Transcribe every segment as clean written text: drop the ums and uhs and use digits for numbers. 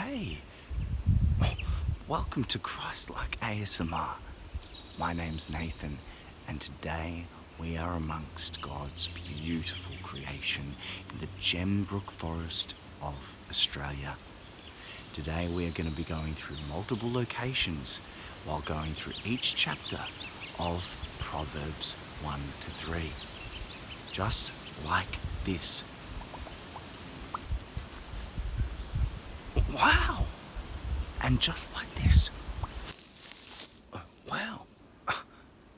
Hey, welcome to Christlike ASMR. My name's Nathan, and today we are amongst God's beautiful creation in the Gembrook forest of Australia. Today we are going to be going through multiple locations while going through each chapter of Proverbs 1 to 3. Just like this. Wow! And just like this. Wow.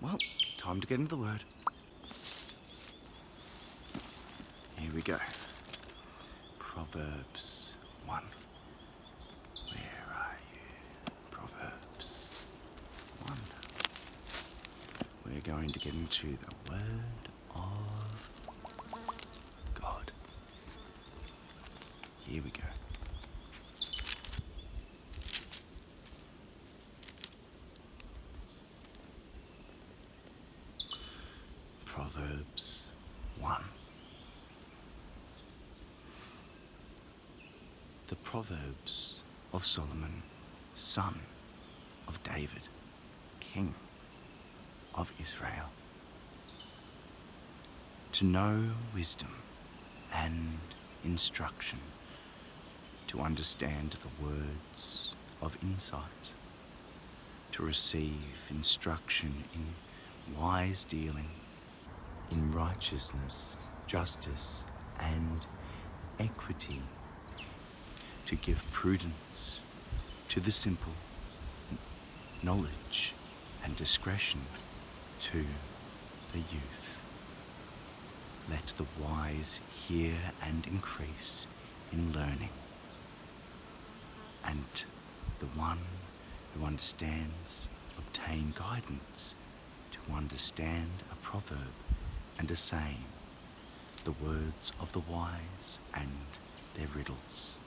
Well, time to get into the word. Here we go. Proverbs 1. Where are you? Proverbs 1. We're going to get into the word of God. Here we go. Proverbs 1. The Proverbs of Solomon, son of David, king of Israel. To know wisdom and instruction, to understand the words of insight, to receive instruction in wise dealing, in righteousness, justice, and equity, to give prudence to the simple, knowledge and discretion to the youth. Let the wise hear and increase in learning, and the one who understands obtain guidance to understand a proverb and a saying, the words of the wise and their riddles.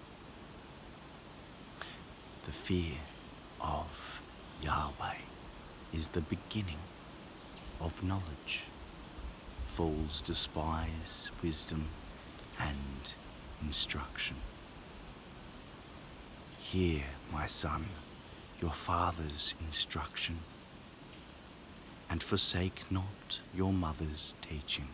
The fear of Yahweh is the beginning of knowledge. Fools despise wisdom and instruction. Hear, my son, your father's instruction, and forsake not your mother's teaching,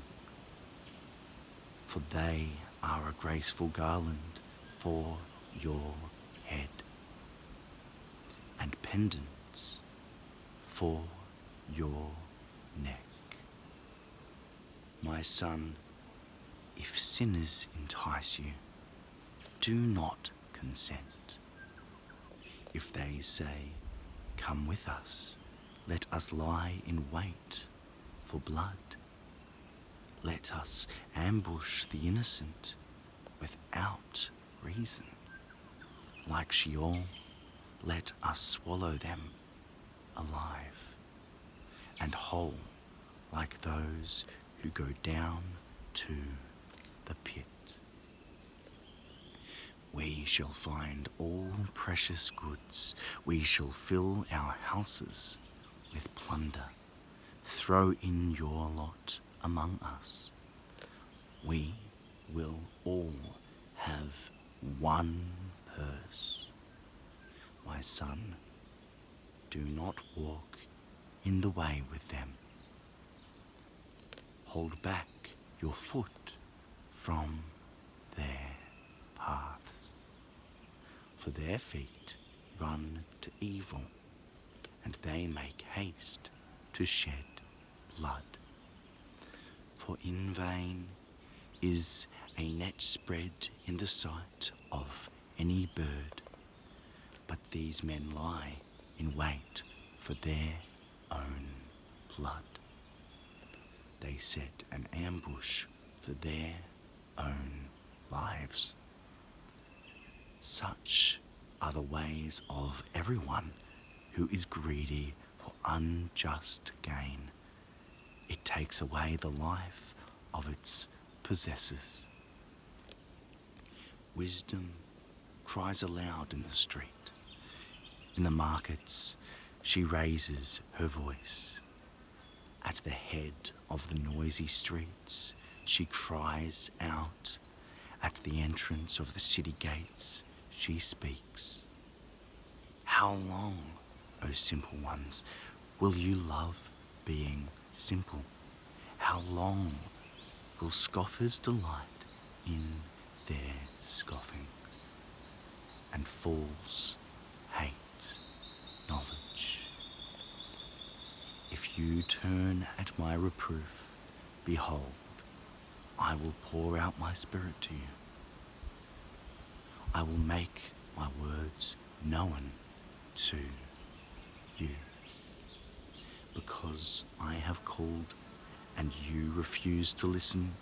for they are a graceful garland for your head, and pendants for your neck. My son, if sinners entice you, do not consent. If they say, "Come with us, let us lie in wait for blood. Let us ambush the innocent without reason. Like Sheol, let us swallow them alive, and whole like those who go down to the pit. We shall find all precious goods. We shall fill our houses with plunder. Throw in your lot among us. We will all have one purse. My son, do not walk in the way with them. Hold back your foot from their paths, for their feet run to evil, and they make haste to shed blood. For in vain is a net spread in the sight of any bird, but these men lie in wait for their own blood. They set an ambush for their own lives. Such are the ways of everyone who is greedy for unjust gain. It takes away the life of its possessors. Wisdom cries aloud in the street. In the markets, she raises her voice. At the head of the noisy streets, she cries out. At the entrance of the city gates, she speaks. How long, O simple ones, will you love being simple? How long will scoffers delight in their scoffing, and fools hate knowledge? If you turn at my reproof, behold, I will pour out my spirit to you. I will make my words known to you. Because I have called and you refuse to listen,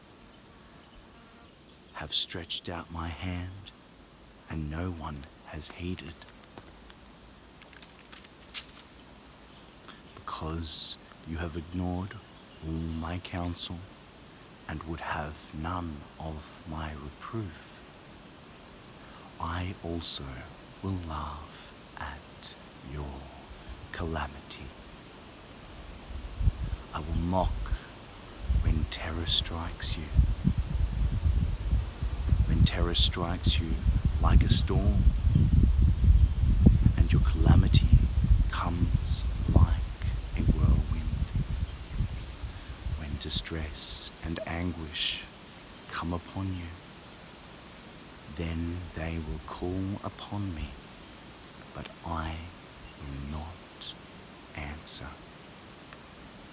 have stretched out my hand and no one has heeded. Because you have ignored all my counsel and would have none of my reproof, I also will laugh at your calamity. I will mock when terror strikes you. When terror strikes you like a storm, and your calamity comes like a whirlwind. When distress and anguish come upon you, then they will call upon me, but I will not answer.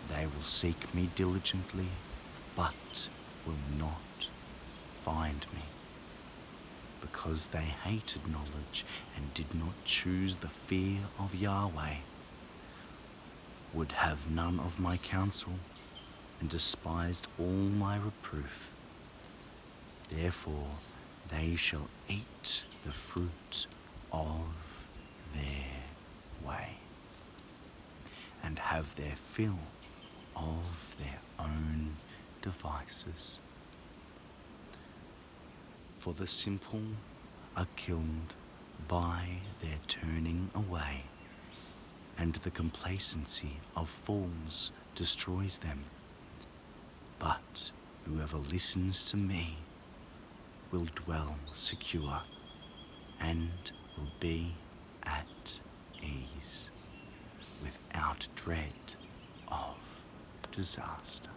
They will seek me diligently, but will not find me, because they hated knowledge and did not choose the fear of Yahweh, would have none of my counsel, and despised all my reproof. Therefore they shall eat the fruit of their way, and have their fill of their own devices. For the simple are killed by their turning away, and the complacency of fools destroys them. But whoever listens to me will dwell secure and will be at ease, without dread of disaster.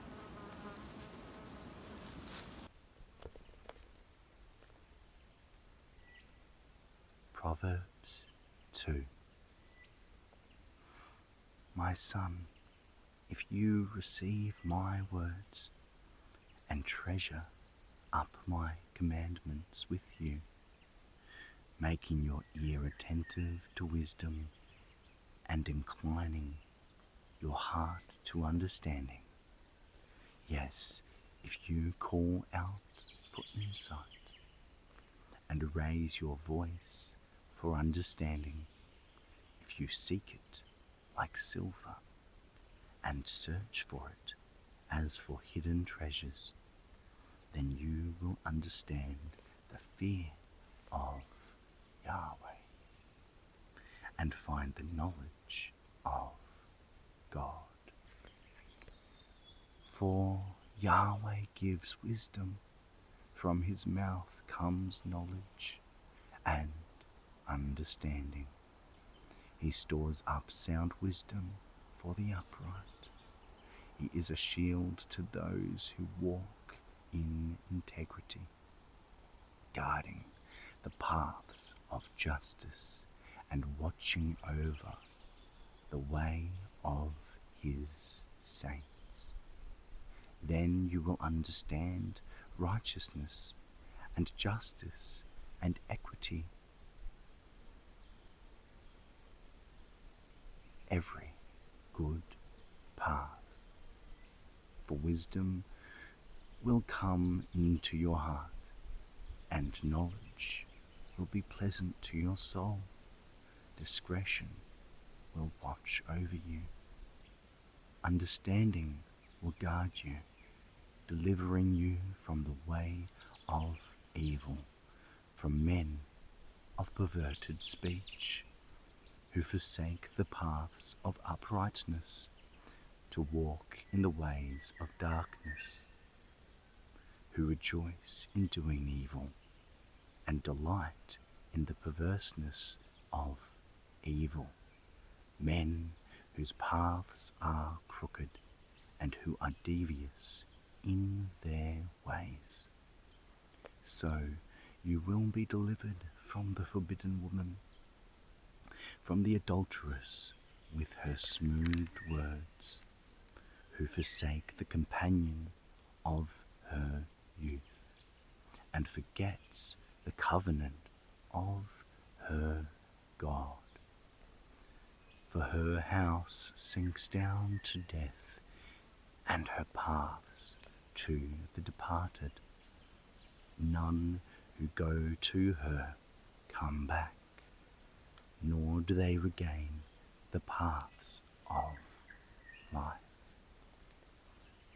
Proverbs 2. My son, if you receive my words and treasure up my commandments with you, making your ear attentive to wisdom and inclining your heart to understanding. Yes, if you call out for insight and raise your voice for understanding, if you seek it like silver and search for it as for hidden treasures, then you will understand the fear of Yahweh and find the knowledge of God. For Yahweh gives wisdom, from his mouth comes knowledge and understanding. He stores up sound wisdom for the upright. He is a shield to those who walk in integrity, guarding the paths of justice and watching over the way of his saints. Then you will understand righteousness and justice and equity, every good path. For wisdom will come into your heart, and knowledge will be pleasant to your soul. Discretion will watch over you. Understanding will guard you, delivering you from the way of evil, from men of perverted speech, who forsake the paths of uprightness to walk in the ways of darkness, who rejoice in doing evil and delight in the perverseness of evil, men whose paths are crooked and who are devious in their ways. So you will be delivered from the forbidden woman, from the adulteress with her smooth words, who forsake the companion of her youth, and forgets the covenant of her God. For her house sinks down to death, and her paths to the departed. None who go to her come back, nor do they regain the paths of life.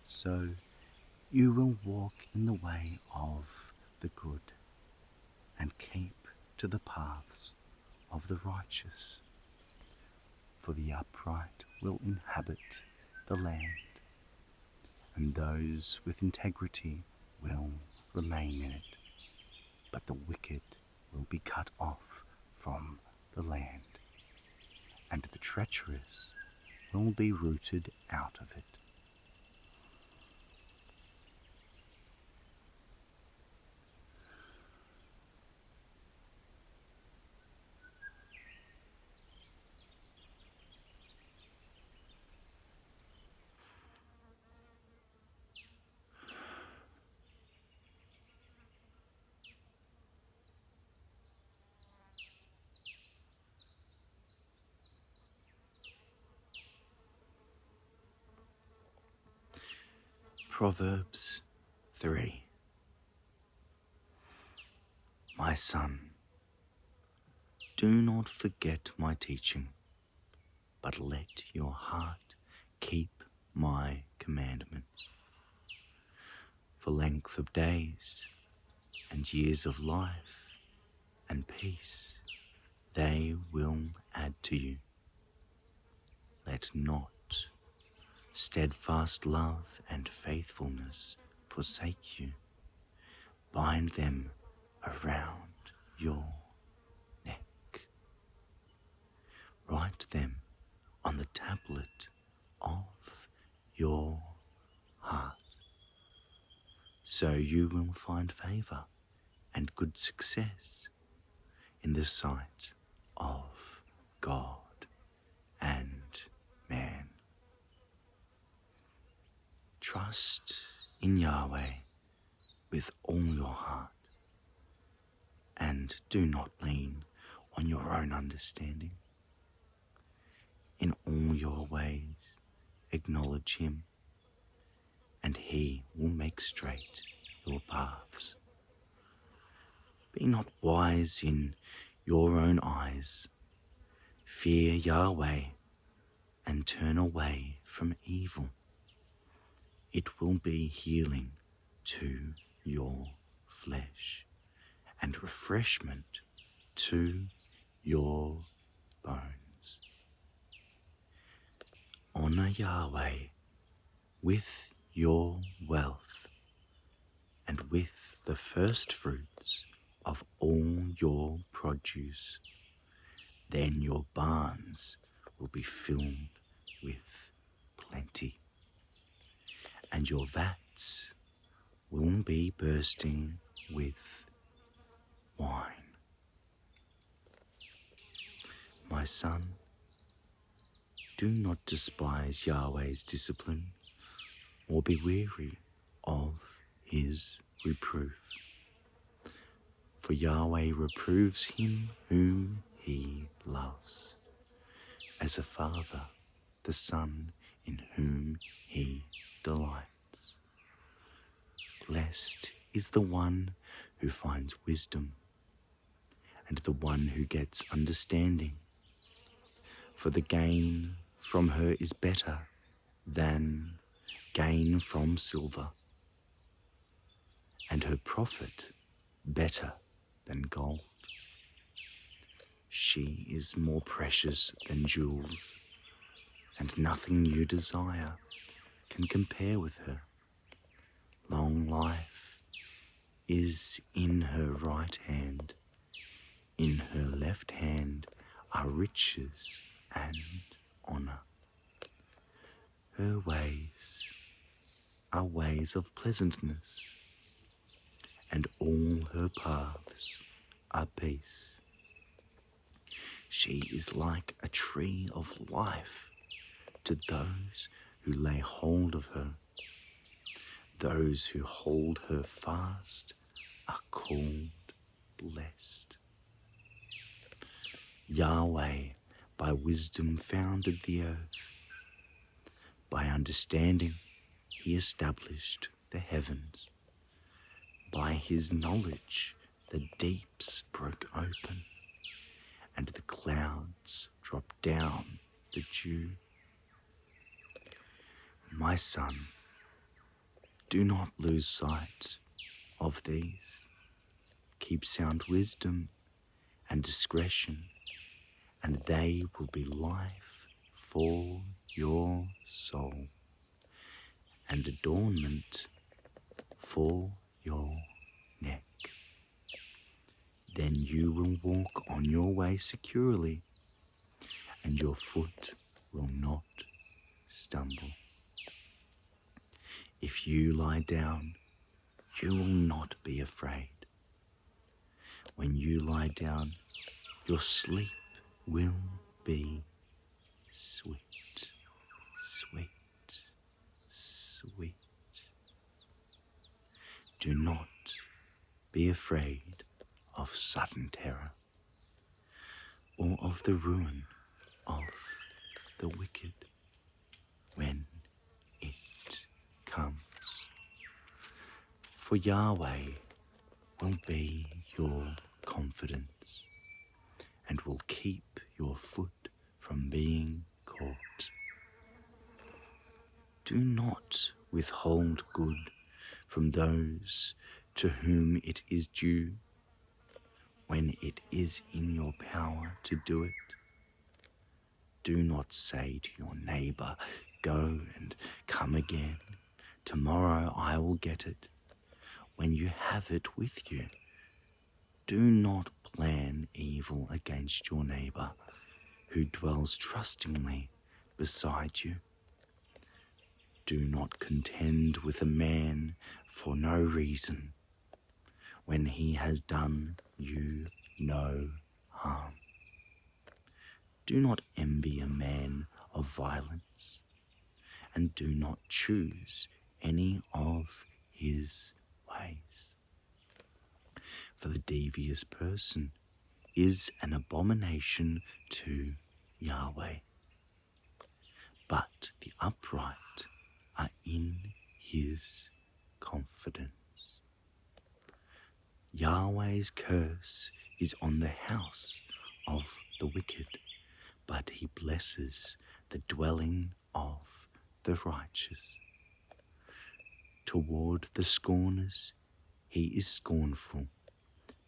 So you will walk in the way of the good, and keep to the paths of the righteous. For the upright will inhabit the land, and those with integrity will remain in it. But the wicked will be cut off from the land, and the treacherous will be rooted out of it. Proverbs 3. My son, do not forget my teaching, but let your heart keep my commandments. For length of days and years of life and peace they will add to you. Let not steadfast love and faithfulness forsake you. Bind them around your neck. Write them on the tablet of your heart, so you will find favor and good success in the sight of God and man. Trust in Yahweh with all your heart, and do not lean on your own understanding. In all your ways acknowledge him, and he will make straight your paths. Be not wise in your own eyes. Fear Yahweh and turn away from evil. It will be healing to your flesh and refreshment to your bones. Honor Yahweh with your wealth and with the first fruits of all your produce. Then your barns will be filled with plenty, and your vats will be bursting with wine. My son, do not despise Yahweh's discipline, or be weary of his reproof. For Yahweh reproves him whom he loves, as a father the son in whom he delights. Blessed is the one who finds wisdom, and the one who gets understanding, for the gain from her is better than gain from silver, and her profit better than gold. She is more precious than jewels, and nothing you desire can compare with her. Long life is in her right hand, In her left hand are riches and honour. Her ways are ways of pleasantness, and all her paths are peace. She is like a tree of life to those who lay hold of her. Those who hold her fast are called blessed. Yahweh by wisdom founded the earth. By understanding he established the heavens. By his knowledge the deeps broke open, and the clouds dropped down the dew. My son, do not lose sight of these. Keep sound wisdom and discretion, and they will be life for your soul, and adornment for your neck. Then you will walk on your way securely, and your foot will not stumble. If you lie down, you will not be afraid. When you lie down, your sleep will be sweet, sweet, sweet. Do not be afraid of sudden terror, or of the ruin of the wicked when it comes. For Yahweh will be your confidence, and will keep your foot from being caught. Do not withhold good from those to whom it is due, when it is in your power to do it. Do not say to your neighbour, "Go and come again. Tomorrow I will get it," when you have it with you. Do not plan evil against your neighbour, who dwells trustingly beside you. Do not contend with a man for no reason, when he has done you no harm. Do not envy a man of violence, and do not choose any of his ways. For the devious person is an abomination to Yahweh, but the upright are in his confidence. Yahweh's curse is on the house of the wicked, but he blesses the dwelling of the righteous. Toward the scorners he is scornful,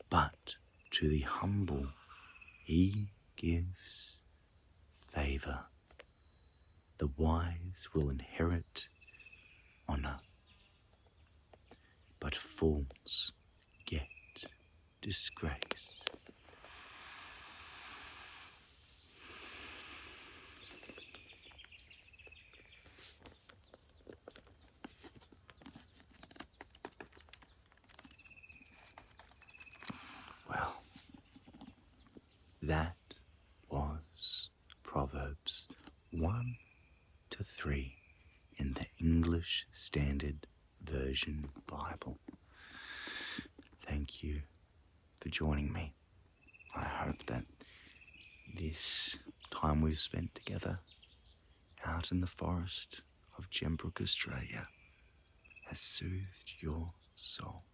but to the humble he gives favor. The wise will inherit honor, but fools get disgrace. Well, that was Proverbs 1 to 3 in the English Standard Version Bible. Thank you for joining me. I hope that this time we've spent together out in the forest of Gembrook, Australia, has soothed your soul.